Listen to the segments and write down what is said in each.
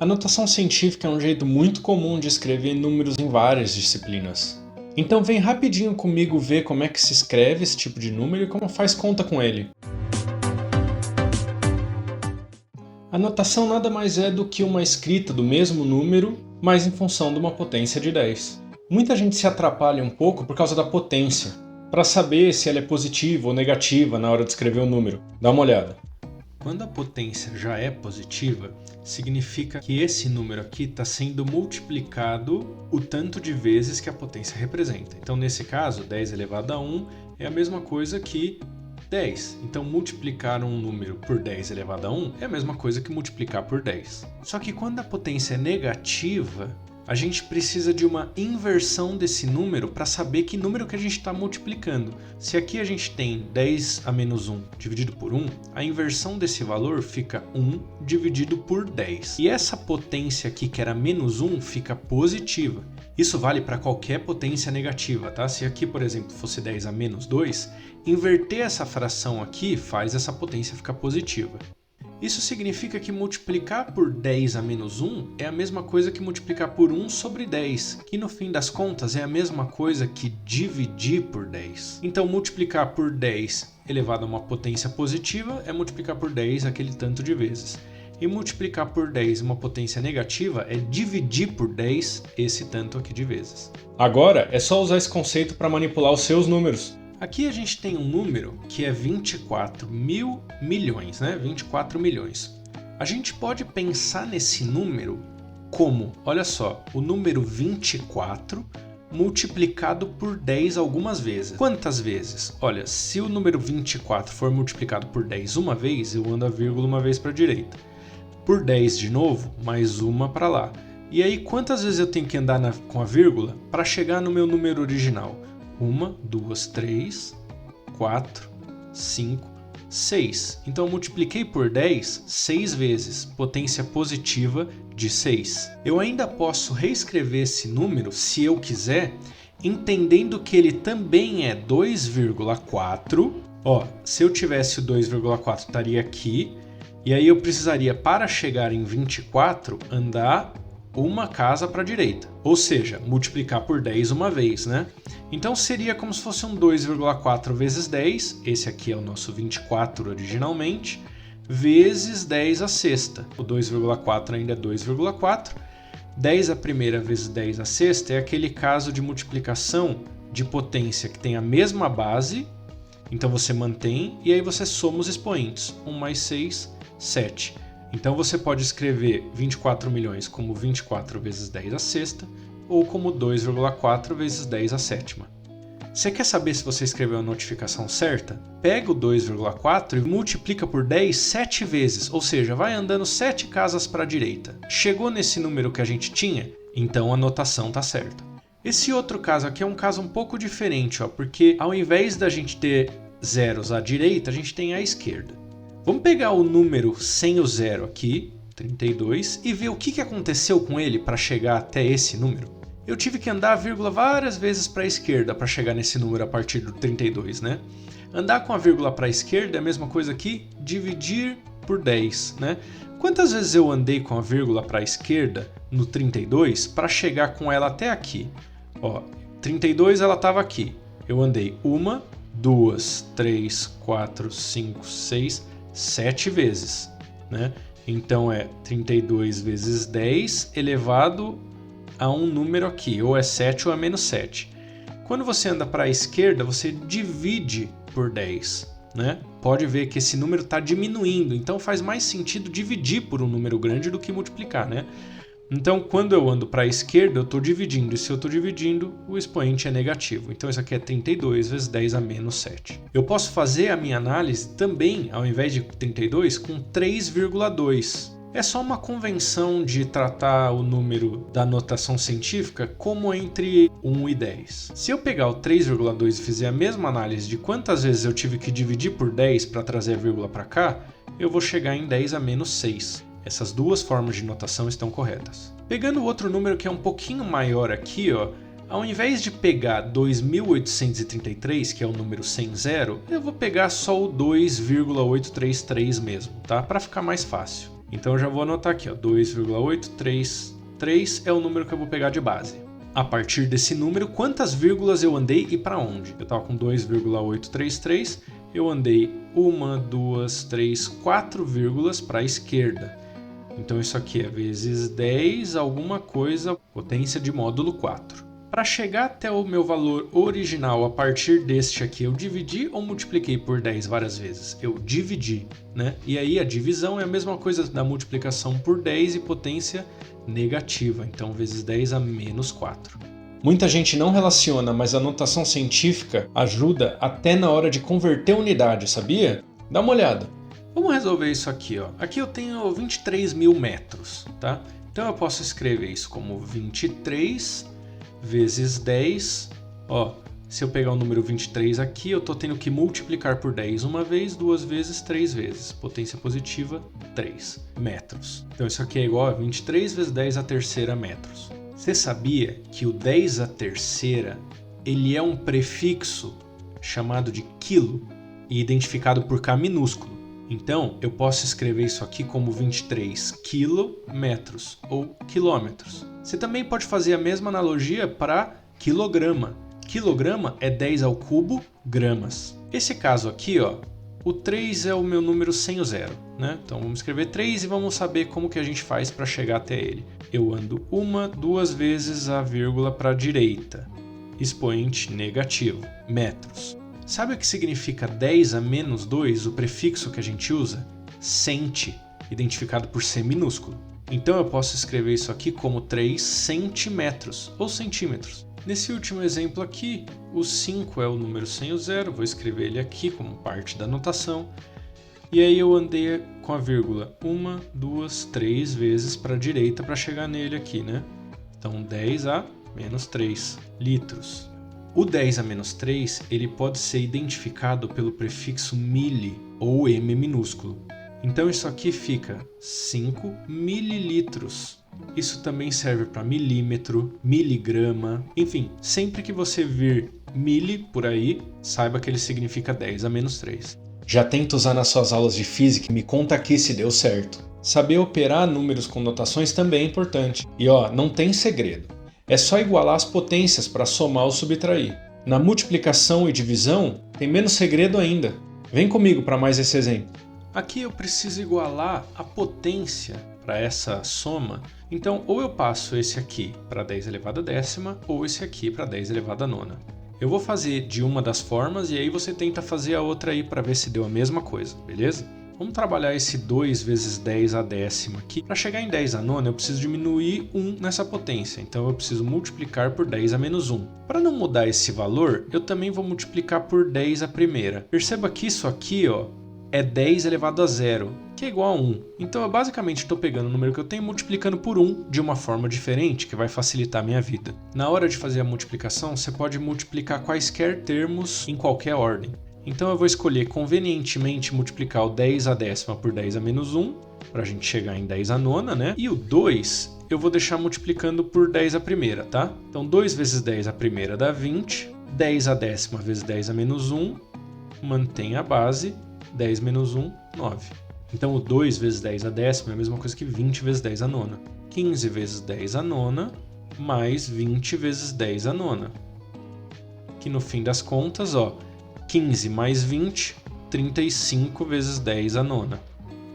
A notação científica é um jeito muito comum de escrever números em várias disciplinas. Então vem rapidinho comigo ver como é que se escreve esse tipo de número e como faz conta com ele. A notação nada mais é do que uma escrita do mesmo número, mas em função de uma potência de 10. Muita gente se atrapalha um pouco por causa da potência, para saber se ela é positiva ou negativa na hora de escrever o número. Dá uma olhada. Quando a potência já é positiva, significa que esse número aqui está sendo multiplicado o tanto de vezes que a potência representa. Então, nesse caso, 10 elevado a 1 é a mesma coisa que 10. Então, multiplicar um número por 10 elevado a 1 é a mesma coisa que multiplicar por 10. Só que quando a potência é negativa, a gente precisa de uma inversão desse número para saber que número que a gente está multiplicando. Se aqui a gente tem 10 a menos 1 dividido por 1, a inversão desse valor fica 1 dividido por 10. E essa potência aqui, que era menos 1, fica positiva. Isso vale para qualquer potência negativa, tá? Se aqui, por exemplo, fosse 10 a menos 2, inverter essa fração aqui faz essa potência ficar positiva. Isso significa que multiplicar por 10 a menos 1 é a mesma coisa que multiplicar por 1 sobre 10, que no fim das contas é a mesma coisa que dividir por 10. Então, multiplicar por 10 elevado a uma potência positiva é multiplicar por 10 aquele tanto de vezes. E multiplicar por 10 uma potência negativa é dividir por 10 esse tanto aqui de vezes. Agora é só usar esse conceito para manipular os seus números. Aqui a gente tem um número que é 24 mil milhões, né? 24 milhões. A gente pode pensar nesse número como, olha só, o número 24 multiplicado por 10 algumas vezes. Quantas vezes? Olha, se o número 24 for multiplicado por 10 uma vez, eu ando a vírgula uma vez para a direita. Por 10 de novo, mais uma para lá. E aí, quantas vezes eu tenho que andar com a vírgula para chegar no meu número original? 1, 2, 3, 4, 5, 6. Então eu multipliquei por 10 6 vezes, potência positiva de 6. Eu ainda posso reescrever esse número, se eu quiser, entendendo que ele também é 2,4. Ó, se eu tivesse o 2,4 estaria aqui, e aí eu precisaria, para chegar em 24, andar uma casa para a direita, ou seja, multiplicar por 10 uma vez, né? Então seria como se fosse um 2,4 vezes 10, esse aqui é o nosso 24 originalmente, vezes 10 a sexta. O 2,4 ainda é 2,4. 10 a primeira vezes 10 a sexta é aquele caso de multiplicação de potência que tem a mesma base, então você mantém e aí você soma os expoentes. 1 mais 6, 7. Então você pode escrever 24 milhões como 24 vezes 10 a sexta ou como 2,4 vezes 10 a sétima. Você quer saber se você escreveu a notificação certa? Pega o 2,4 e multiplica por 10 7 vezes, ou seja, vai andando 7 casas para a direita. Chegou nesse número que a gente tinha? Então a notação está certa. Esse outro caso aqui é um caso um pouco diferente, ó, porque ao invés da gente ter zeros à direita, a gente tem à esquerda. Vamos pegar o número sem o zero aqui, 32, e ver o que aconteceu com ele para chegar até esse número. Eu tive que andar a vírgula várias vezes para a esquerda para chegar nesse número a partir do 32, né? Andar com a vírgula para a esquerda é a mesma coisa que dividir por 10, né? Quantas vezes eu andei com a vírgula para a esquerda no 32 para chegar com ela até aqui? Ó, 32 ela estava aqui. Eu andei 1, 2, 3, 4, 5, 6, 7 vezes, né? Então é 32 vezes 10 elevado a um número aqui, ou é 7 ou é menos 7. Quando você anda para a esquerda, você divide por 10, né? Pode ver que esse número está diminuindo, então faz mais sentido dividir por um número grande do que multiplicar, né? Então, quando eu ando para a esquerda, eu estou dividindo, e se eu estou dividindo, o expoente é negativo. Então, isso aqui é 32 vezes 10 a menos 7. Eu posso fazer a minha análise também, ao invés de 32, com 3,2. É só uma convenção de tratar o número da notação científica como entre 1 e 10. Se eu pegar o 3,2 e fizer a mesma análise de quantas vezes eu tive que dividir por 10 para trazer a vírgula para cá, eu vou chegar em 10 a menos 6. Essas duas formas de notação estão corretas. Pegando o outro número que é um pouquinho maior aqui, ó, ao invés de pegar 2.833, que é o número sem zero, eu vou pegar só o 2,833 mesmo, tá? Para ficar mais fácil. Então eu já vou anotar aqui, ó, 2,833 é o número que eu vou pegar de base. A partir desse número, quantas vírgulas eu andei e para onde? Eu estava com 2,833, eu andei 1, 2, 3, 4 vírgulas para a esquerda. Então isso aqui é vezes 10 alguma coisa, potência de módulo 4. Para chegar até o meu valor original a partir deste aqui, eu dividi ou multipliquei por 10 várias vezes? Eu dividi, né? E aí a divisão é a mesma coisa da multiplicação por 10 e potência negativa, então vezes 10 a menos 4. Muita gente não relaciona, mas a notação científica ajuda até na hora de converter unidade, sabia? Dá uma olhada. Vamos resolver isso aqui, ó. Aqui eu tenho 23.000 metros, tá? Então eu posso escrever isso como 23 vezes 10, ó, se eu pegar o número 23 aqui, eu estou tendo que multiplicar por 10 uma vez, duas vezes, três vezes. Potência positiva, 3 metros. Então isso aqui é igual a 23 vezes 10 à terceira metros. Você sabia que o 10 à terceira, ele é um prefixo chamado de quilo e identificado por K minúsculo. Então, eu posso escrever isso aqui como 23 quilômetros ou quilômetros. Você também pode fazer a mesma analogia para quilograma. Quilograma é 10 ao cubo gramas. Esse caso aqui, ó, o 3 é o meu número sem o zero, né? Então vamos escrever 3 e vamos saber como que a gente faz para chegar até ele. Eu ando 1, 2 vezes a vírgula para a direita. Expoente negativo, metros. Sabe o que significa 10 a menos 2, o prefixo que a gente usa? Centi, identificado por C minúsculo. Então eu posso escrever isso aqui como 3 centímetros ou centímetros. Nesse último exemplo aqui, o 5 é o número sem o zero, vou escrever ele aqui como parte da notação. E aí eu andei com a vírgula 1, 2, 3 vezes para a direita para chegar nele aqui, né? Então 10 a menos 3 litros. O 10 a menos 3 ele pode ser identificado pelo prefixo milli ou M minúsculo. Então isso aqui fica 5 mililitros. Isso também serve para milímetro, miligrama, enfim, sempre que você vir mili por aí, saiba que ele significa 10 a menos 3. Já tenta usar nas suas aulas de física e me conta aqui se deu certo. Saber operar números com notações também é importante. E ó, não tem segredo. É só igualar as potências para somar ou subtrair. Na multiplicação e divisão, tem menos segredo ainda. Vem comigo para mais esse exemplo. Aqui eu preciso igualar a potência para essa soma. Então, ou eu passo esse aqui para 10 elevado a décima, ou esse aqui para 10 elevado a nona. Eu vou fazer de uma das formas e aí você tenta fazer a outra aí para ver se deu a mesma coisa, beleza? Vamos trabalhar esse 2 vezes 10 a décima aqui. Para chegar em 10 a nona, eu preciso diminuir 1 nessa potência. Então eu preciso multiplicar por 10 a menos 1. Para não mudar esse valor, eu também vou multiplicar por 10 a primeira. Perceba que isso aqui, ó, é 10 elevado a zero, que é igual a 1. Então eu basicamente estou pegando o número que eu tenho e multiplicando por 1 de uma forma diferente, que vai facilitar a minha vida. Na hora de fazer a multiplicação, você pode multiplicar quaisquer termos em qualquer ordem. Então eu vou escolher convenientemente multiplicar o 10 a décima por 10 a menos 1, para a gente chegar em 10 a nona, né? E o 2 eu vou deixar multiplicando por 10 a primeira, tá? Então 2 vezes 10 a primeira dá 20, 10 a décima vezes 10 a menos 1, mantém a base, 10 menos 1, 9. Então o 2 vezes 10 a décima é a mesma coisa que 20 vezes 10 a nona. 15 vezes 10 a nona, mais 20 vezes 10 a nona. Que no fim das contas, ó, 15 mais 20, 35 vezes 10 a nona.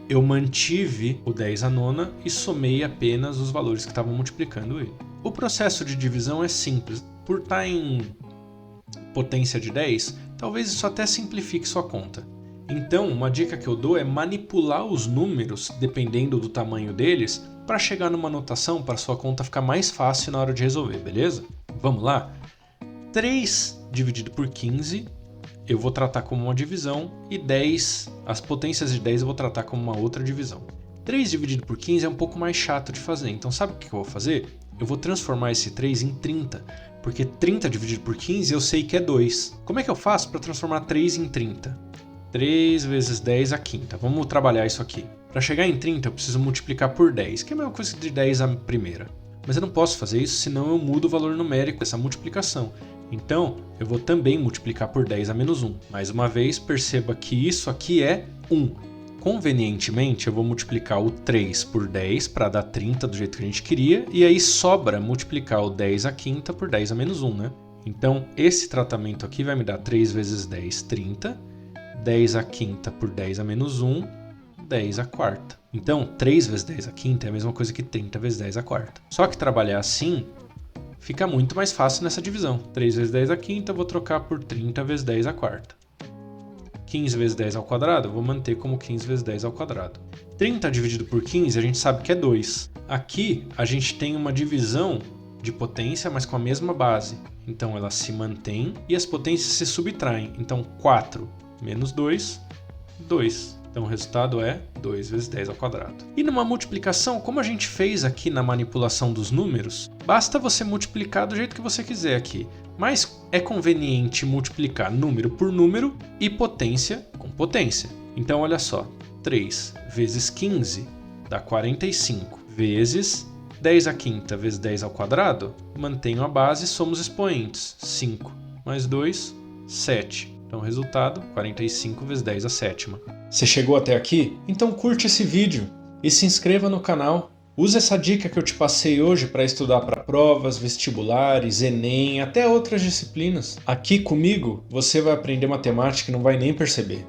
Eu mantive o 10 a nona e somei apenas os valores que estavam multiplicando ele. O processo de divisão é simples. Por estar em potência de 10, talvez isso até simplifique sua conta. Então, uma dica que eu dou é manipular os números, dependendo do tamanho deles, para chegar numa notação para sua conta ficar mais fácil na hora de resolver, beleza? Vamos lá? 3 dividido por 15, eu vou tratar como uma divisão, e 10, as potências de 10 eu vou tratar como uma outra divisão. 3 dividido por 15 é um pouco mais chato de fazer, então sabe o que eu vou fazer? Eu vou transformar esse 3 em 30, porque 30 dividido por 15 eu sei que é 2. Como é que eu faço para transformar 3 em 30? 3 vezes 10 a quinta. Vamos trabalhar isso aqui. Para chegar em 30 eu preciso multiplicar por 10, que é a mesma coisa de 10 a primeira. Mas eu não posso fazer isso, senão eu mudo o valor numérico dessa multiplicação. Então, eu vou também multiplicar por 10 a menos 1. Mais uma vez, perceba que isso aqui é 1. convenientemente, eu vou multiplicar o 3 por 10 para dar 30 do jeito que a gente queria, e aí sobra multiplicar o 10 à quinta por 10 a menos 1, né? Então, esse tratamento aqui vai me dar 3 vezes 10, 30, 10 à quinta por 10 a menos 1, 10 à quarta. Então, 3 vezes 10 à quinta é a mesma coisa que 30 vezes 10 à quarta. Só que trabalhar assim fica muito mais fácil nessa divisão. 3 vezes 10 à quinta eu vou trocar por 30 vezes 10 à quarta. 15 vezes 10 ao quadrado eu vou manter como 15 vezes 10 ao quadrado. 30 dividido por 15 a gente sabe que é 2. Aqui a gente tem uma divisão de potência, mas com a mesma base. Então ela se mantém e as potências se subtraem. Então 4 menos 2, 2. Então o resultado é 2 vezes 10 ao quadrado. E numa multiplicação, como a gente fez aqui na manipulação dos números, basta você multiplicar do jeito que você quiser aqui. Mas é conveniente multiplicar número por número e potência com potência. Então olha só, 3 vezes 15 dá 45, vezes 10 à quinta vezes 10 ao quadrado, mantenho a base, somos expoentes. 5 mais 2, 7. Então o resultado, 45 vezes 10 à sétima. Você chegou até aqui? Então curte esse vídeo e se inscreva no canal. Use essa dica que eu te passei hoje para estudar para provas, vestibulares, Enem, até outras disciplinas. Aqui comigo você vai aprender matemática e não vai nem perceber.